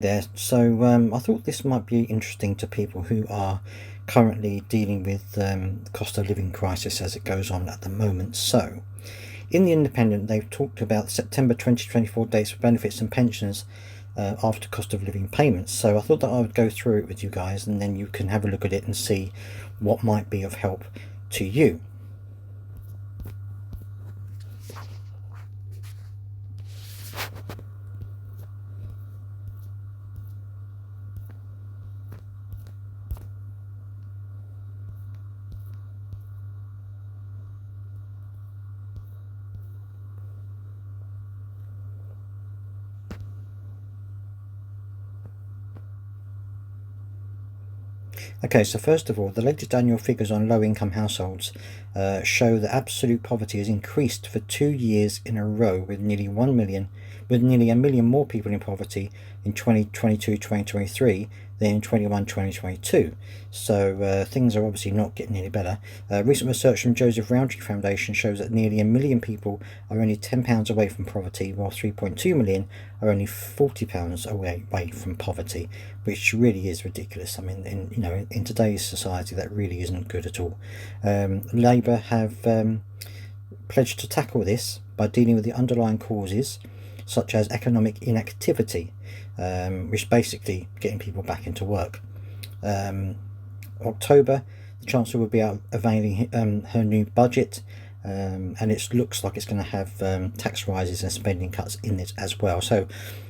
There. So I thought this might be interesting to people who are currently dealing with the cost of living crisis as it goes on at the moment. So in the Independent, they've talked about September 2024 dates for benefits and pensions after cost of living payments. So I thought that I would go through it with you guys, and then you can have a look at it and see what might be of help to you. Okay, so first of all, the latest annual figures on low-income households show that absolute poverty has increased for 2 years in a row, with nearly a million more people in poverty in 2022-2023 than in 21-2022. So things are obviously not getting any better. Recent research from Joseph Rowntree Foundation shows that nearly a million people are only £10 away from poverty, while 3.2 million are only £40 away from poverty, which really is ridiculous. I mean, in today's society, that really isn't good at all. Labour have pledged to tackle this by dealing with the underlying causes, such as economic inactivity, which is basically getting people back into work. October, the Chancellor will be out unveiling her new budget, and it looks like it's going to have tax rises and spending cuts in it as well. So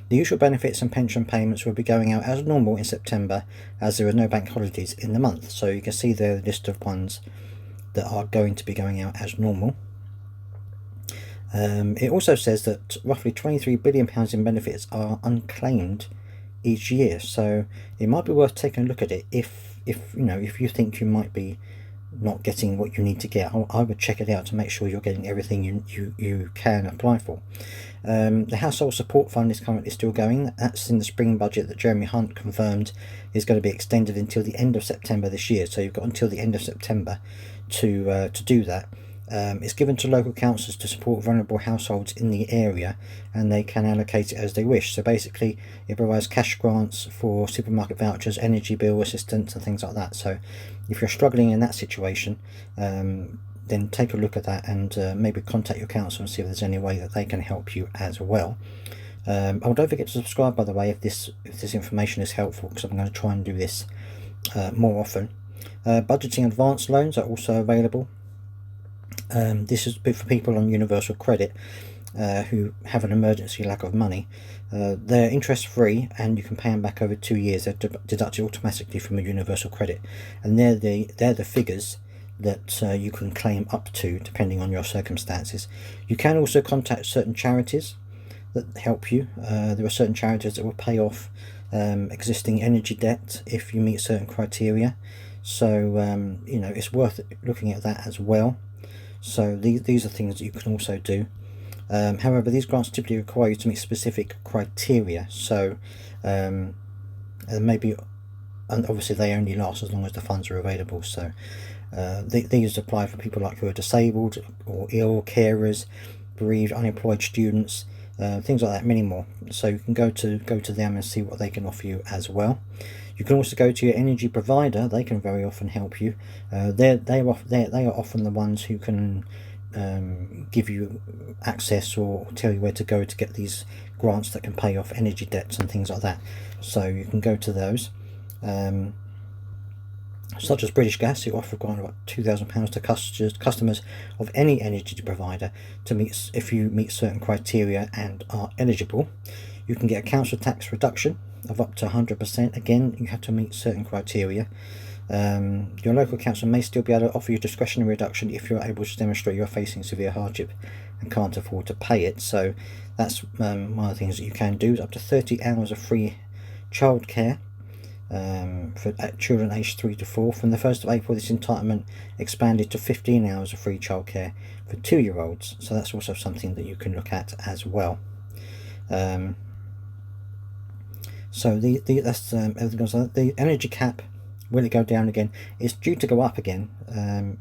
the usual benefits and pension payments will be going out as normal in September, as there are no bank holidays in the month. So you can see there the list of ones that are going to be going out as normal. It also says that roughly £23 billion in benefits are unclaimed each year. So it might be worth taking a look at it if you think you might be not getting what you need to get. I would check it out to make sure you're getting everything you can apply for. The Household Support Fund is currently still going. That's in the spring budget that Jeremy Hunt confirmed is going to be extended until the end of September this year. So you've got until the end of September to do that. It's given to local councils to support vulnerable households in the area, and they can allocate it as they wish. So basically it provides cash grants for supermarket vouchers, energy bill assistance and things like that. So if you're struggling in that situation, then take a look at that and maybe contact your council and see if there's any way that they can help you as well. Oh, don't forget to subscribe, by the way, if this information is helpful, because I'm going to try and do this more often. Budgeting advance loans are also available. This is for people on universal credit who have an emergency lack of money. They're interest free, and you can pay them back over 2 years. They're deducted automatically from a universal credit, and they're the figures that you can claim up to depending on your circumstances. You can also contact certain charities that help you. There are certain charities that will pay off existing energy debt if you meet certain criteria. So it's worth looking at that as well. So these are things that you can also do. However, these grants typically require you to meet specific criteria. So maybe, and obviously they only last as long as the funds are available. So these apply for people like who are disabled or ill, carers, bereaved, unemployed students, things like that, many more. So you can go to them and see what they can offer you as well. You can also go to your energy provider. They can very often help you. They are often the ones who can give you access or tell you where to go to get these grants that can pay off energy debts and things like that. So you can go to those. Such as British Gas, who offer a grant of about £2,000 to customers of any energy provider if you meet certain criteria and are eligible. You can get a council tax reduction of up to 100%. Again, you have to meet certain criteria. Your local council may still be able to offer you discretionary reduction if you're able to demonstrate you're facing severe hardship and can't afford to pay it. So that's one of the things that you can do. Is up to 30 hours of free childcare for children aged 3 to 4. From the 1st of April, this entitlement expanded to 15 hours of free childcare for 2-year-olds. So that's also something that you can look at as well. So that's everything else. The energy cap, will it go down again? It's due to go up again.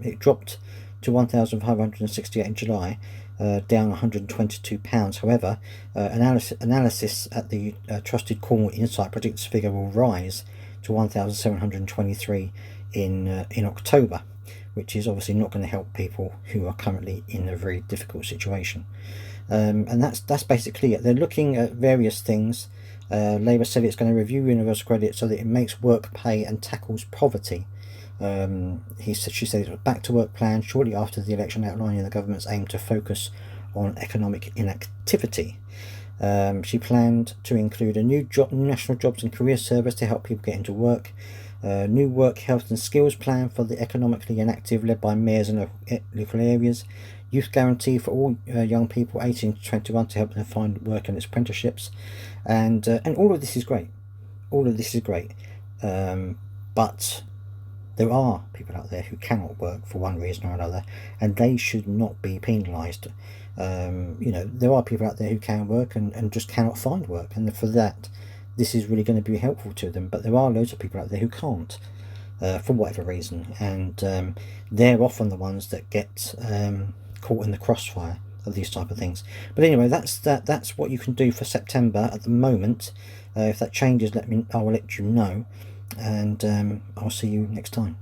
It dropped to 1,568 in July, down £122. However, analysis at the trusted Cornwall Insight predicts the figure will rise to 1,723 in October, which is obviously not going to help people who are currently in a very difficult situation. And that's basically it. They're looking at various things. Labour said it's going to review universal credit so that it makes work pay and tackles poverty. She said it was a back to work plan shortly after the election, outlining the government's aim to focus on economic inactivity. She planned to include a new National Jobs and Career Service to help people get into work, new work, health and skills plan for the economically inactive led by mayors and local areas, youth guarantee for all young people 18 to 21 to help them find work and apprenticeships, and all of this is great. All of this is great, but there are people out there who cannot work for one reason or another, and they should not be penalised. There are people out there who can work and just cannot find work, and for that, this is really going to be helpful to them. But there are loads of people out there who can't, for whatever reason, and they're often the ones that get caught in the crossfire of these type of things. But anyway, that's what you can do for September at the moment. If that changes, I will let you know, and I'll see you next time.